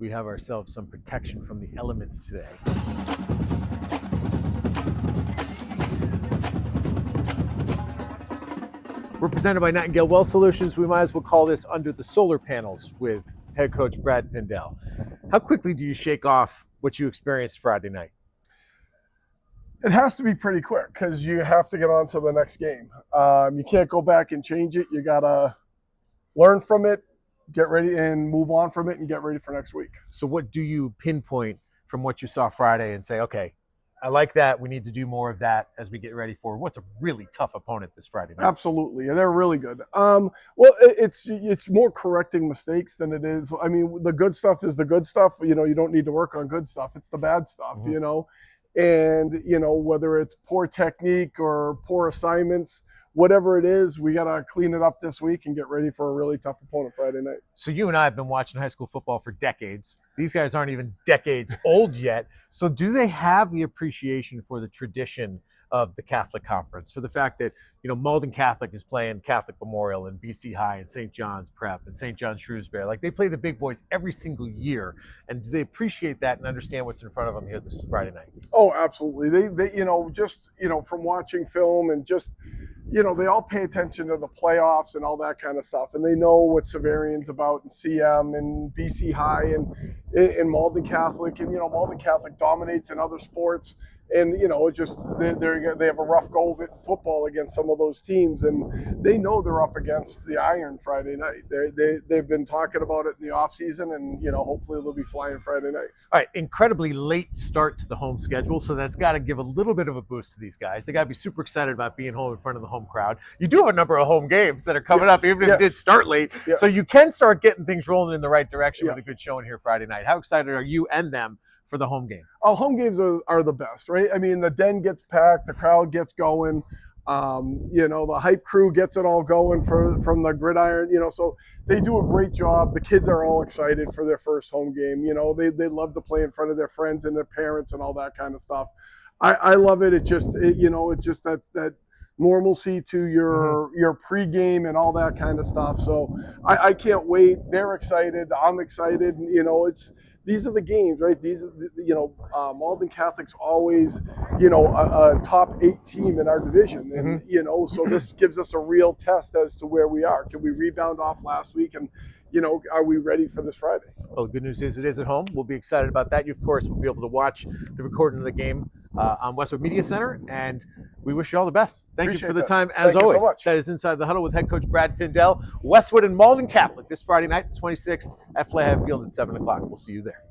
we have ourselves some protection from the elements today. We're presented by Nightingale Well Solutions. We might as well call this Under the Solar Panels with head coach Brad Pindel. How quickly do you shake off what you experienced Friday night? It has to be pretty quick because you have to get on to the next game. You can't go back and change it. You got to learn from it, get ready and move on from it and get ready for next week. So what do you pinpoint from what you saw Friday and say, okay, I like that. We need to do more of that as we get ready for what's a really tough opponent this Friday night. Absolutely, and they're really good. Well, it's more correcting mistakes than it is. I mean, the good stuff is the good stuff. You know, you don't need to work on good stuff. It's the bad stuff. Mm-hmm. You know, and you know whether it's poor technique or poor assignments. Whatever it is, we got to clean it up this week and get ready for a really tough opponent Friday night. So you and I have been watching high school football for decades. These guys aren't even decades old yet. So do they have the appreciation for the tradition of the Catholic Conference, for the fact that, you know, Malden Catholic is playing Catholic Memorial and BC High and St. John's Prep and St. John Shrewsbury? Like, they play the big boys every single year. And do they appreciate that and understand what's in front of them here this Friday night? Oh, absolutely. They you know, just, you know, from watching film and just, you know, they all pay attention to the playoffs and all that kind of stuff. And they know what Xaverian's about and CM and BC High and Malden Catholic. And, you know, Malden Catholic dominates in other sports. And, you know, it just they have a rough go of it in football against some of those teams. And they know they're up against the Iron Friday night. They've been talking about it in the offseason, and, you know, hopefully they'll be flying Friday night. All right, incredibly late start to the home schedule, so that's got to give a little bit of a boost to these guys. They got to be super excited about being home in front of the home crowd. You do have a number of home games that are coming up, even if it did start late. Yes. So you can start getting things rolling in the right direction with a good showing here Friday night. How excited are you and them for the home game? Oh, home games are the best, right? I mean, the den gets packed, the crowd gets going. You know, the hype crew gets it all going from the gridiron, you know, so they do a great job. The kids are all excited for their first home game. You know, they love to play in front of their friends and their parents and all that kind of stuff. I love it. It's just that normalcy to your pregame and all that kind of stuff. So I can't wait. They're excited. I'm excited. You know, these are the games, right? These are, you know, Malden Catholic's always, you know, a top 8 team in our division. And, you know, so this gives us a real test as to where we are. Can we rebound off last week? And, you know, are we ready for this Friday? Well, the good news is it is at home. We'll be excited about that. You, of course, will be able to watch the recording of the game on Westwood Media Center. And we wish you all the best. Thank you for the time, as always. So much. That is Inside the Huddle with head coach Brad Pindel. Westwood and Malden Catholic this Friday night, the 26th, at Flahive Field at 7 o'clock. We'll see you there.